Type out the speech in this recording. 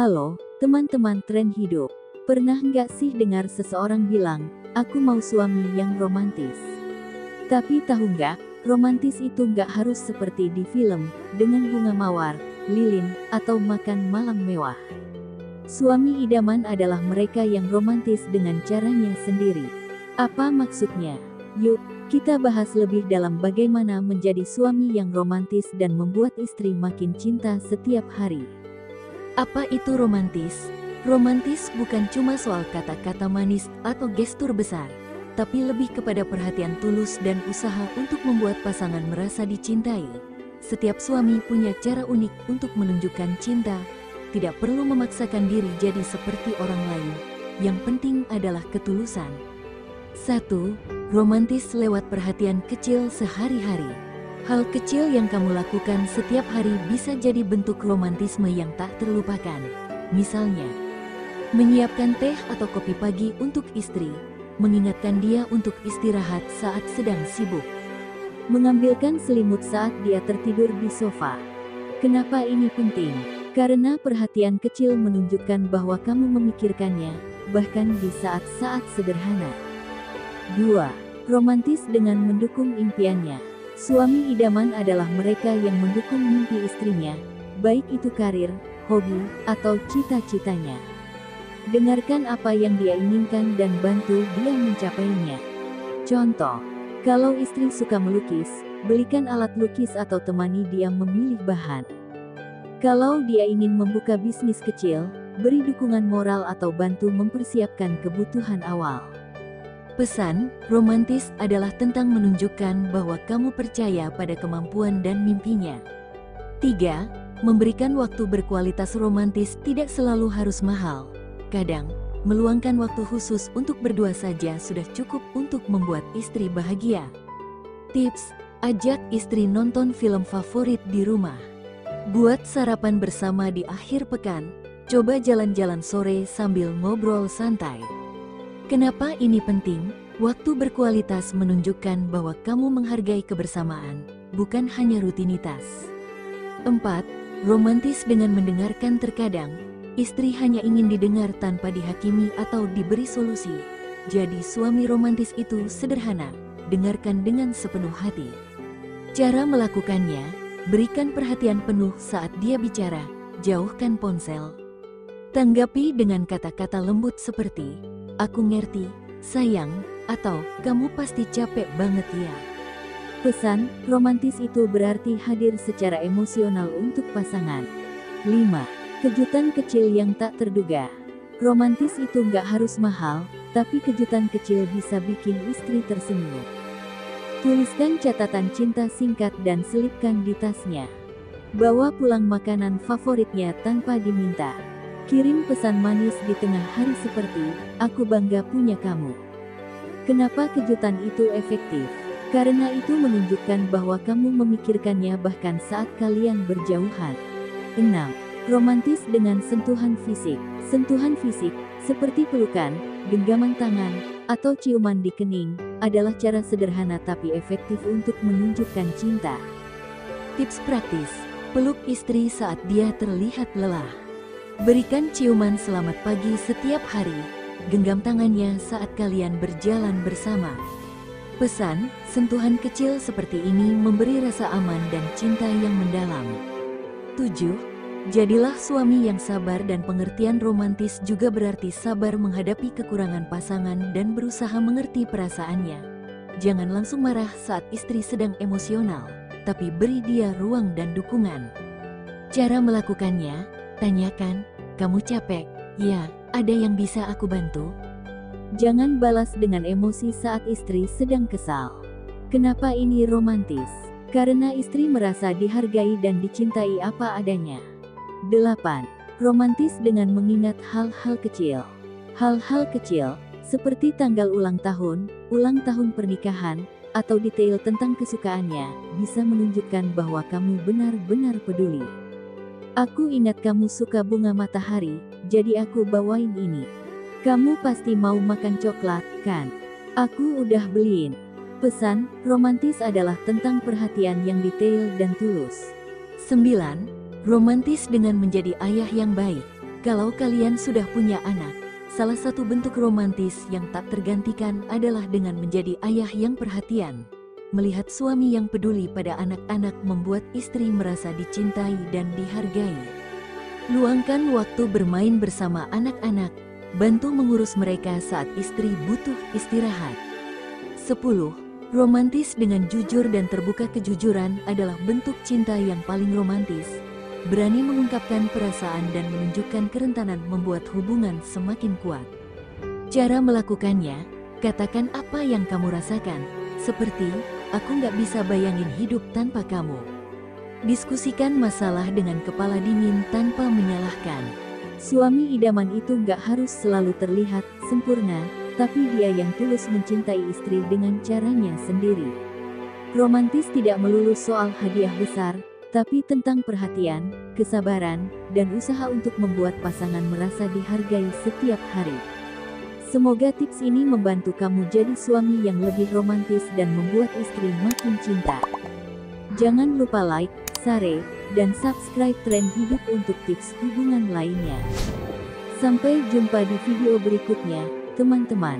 Halo, teman-teman tren hidup. Pernah nggak sih dengar seseorang bilang, aku mau suami yang romantis? Tapi tahu nggak, romantis itu nggak harus seperti di film, dengan bunga mawar, lilin, atau makan malam mewah. Suami idaman adalah mereka yang romantis dengan caranya sendiri. Apa maksudnya? Yuk, kita bahas lebih dalam bagaimana menjadi suami yang romantis dan membuat istri makin cinta setiap hari. Apa itu romantis? Romantis bukan cuma soal kata-kata manis atau gestur besar, tapi lebih kepada perhatian tulus dan usaha untuk membuat pasangan merasa dicintai. Setiap suami punya cara unik untuk menunjukkan cinta, tidak perlu memaksakan diri jadi seperti orang lain. Yang penting adalah ketulusan. 1. Romantis lewat perhatian kecil sehari-hari. Hal kecil yang kamu lakukan setiap hari bisa jadi bentuk romantisme yang tak terlupakan. Misalnya, menyiapkan teh atau kopi pagi untuk istri, mengingatkan dia untuk istirahat saat sedang sibuk, mengambilkan selimut saat dia tertidur di sofa. Kenapa ini penting? Karena perhatian kecil menunjukkan bahwa kamu memikirkannya, bahkan di saat-saat sederhana. 2. Romantis dengan mendukung impiannya. Suami idaman adalah mereka yang mendukung mimpi istrinya, baik itu karir, hobi, atau cita-citanya. Dengarkan apa yang dia inginkan dan bantu dia mencapainya. Contoh, kalau istri suka melukis, belikan alat lukis atau temani dia memilih bahan. Kalau dia ingin membuka bisnis kecil, beri dukungan moral atau bantu mempersiapkan kebutuhan awal. Pesan romantis adalah tentang menunjukkan bahwa kamu percaya pada kemampuan dan mimpinya. 3. Memberikan waktu berkualitas. Romantis tidak selalu harus mahal. Kadang, meluangkan waktu khusus untuk berdua saja sudah cukup untuk membuat istri bahagia. Tips: ajak istri nonton film favorit di rumah. Buat sarapan bersama di akhir pekan. Coba jalan-jalan sore sambil ngobrol santai. Kenapa ini penting? Waktu berkualitas menunjukkan bahwa kamu menghargai kebersamaan, bukan hanya rutinitas. 4. Romantis dengan mendengarkan. Terkadang, istri hanya ingin didengar tanpa dihakimi atau diberi solusi. Jadi suami romantis itu sederhana, dengarkan dengan sepenuh hati. Cara melakukannya, berikan perhatian penuh saat dia bicara, jauhkan ponsel. Tanggapi dengan kata-kata lembut seperti, aku ngerti, sayang, atau kamu pasti capek banget ya. Pesan, romantis itu berarti hadir secara emosional untuk pasangan. 5. Kejutan kecil yang tak terduga. Romantis itu nggak harus mahal, tapi kejutan kecil bisa bikin istri tersenyum. Tuliskan catatan cinta singkat dan selipkan di tasnya. Bawa pulang makanan favoritnya tanpa diminta. Kirim pesan manis di tengah hari seperti, aku bangga punya kamu. Kenapa kejutan itu efektif? Karena itu menunjukkan bahwa kamu memikirkannya bahkan saat kalian berjauhan. 6. Romantis dengan sentuhan fisik. Sentuhan fisik, seperti pelukan, genggaman tangan, atau ciuman di kening, adalah cara sederhana tapi efektif untuk menunjukkan cinta. Tips praktis: peluk istri saat dia terlihat lelah. Berikan ciuman selamat pagi setiap hari, genggam tangannya saat kalian berjalan bersama. Pesan, sentuhan kecil seperti ini memberi rasa aman dan cinta yang mendalam. 7. Jadilah suami yang sabar dan pengertian. Romantis juga berarti sabar menghadapi kekurangan pasangan dan berusaha mengerti perasaannya. Jangan langsung marah saat istri sedang emosional, tapi beri dia ruang dan dukungan. Cara melakukannya, tanyakan, kamu capek? Ya, ada yang bisa aku bantu? Jangan balas dengan emosi saat istri sedang kesal. Kenapa ini romantis? Karena istri merasa dihargai dan dicintai apa adanya. 8. Romantis dengan mengingat hal-hal kecil. Hal-hal kecil, seperti tanggal ulang tahun pernikahan, atau detail tentang kesukaannya, bisa menunjukkan bahwa kamu benar-benar peduli. Aku ingat kamu suka bunga matahari, jadi aku bawain ini. Kamu pasti mau makan coklat, kan? Aku udah beliin. Pesan, romantis adalah tentang perhatian yang detail dan tulus. 9. Romantis dengan menjadi ayah yang baik. Kalau kalian sudah punya anak, salah satu bentuk romantis yang tak tergantikan adalah dengan menjadi ayah yang perhatian. Melihat suami yang peduli pada anak-anak membuat istri merasa dicintai dan dihargai. Luangkan waktu bermain bersama anak-anak, bantu mengurus mereka saat istri butuh istirahat. 10. Romantis dengan jujur dan terbuka. Kejujuran adalah bentuk cinta yang paling romantis. Berani mengungkapkan perasaan dan menunjukkan kerentanan membuat hubungan semakin kuat. Cara melakukannya, katakan apa yang kamu rasakan, seperti, "Aku nggak bisa bayangin hidup tanpa kamu." Diskusikan masalah dengan kepala dingin tanpa menyalahkan. Suami idaman itu nggak harus selalu terlihat sempurna, tapi dia yang tulus mencintai istri dengan caranya sendiri. Romantis tidak melulu soal hadiah besar, tapi tentang perhatian, kesabaran, dan usaha untuk membuat pasangan merasa dihargai setiap hari. Semoga tips ini membantu kamu jadi suami yang lebih romantis dan membuat istri makin cinta. Jangan lupa like, share, dan subscribe Tren Hidup untuk tips hubungan lainnya. Sampai jumpa di video berikutnya, teman-teman.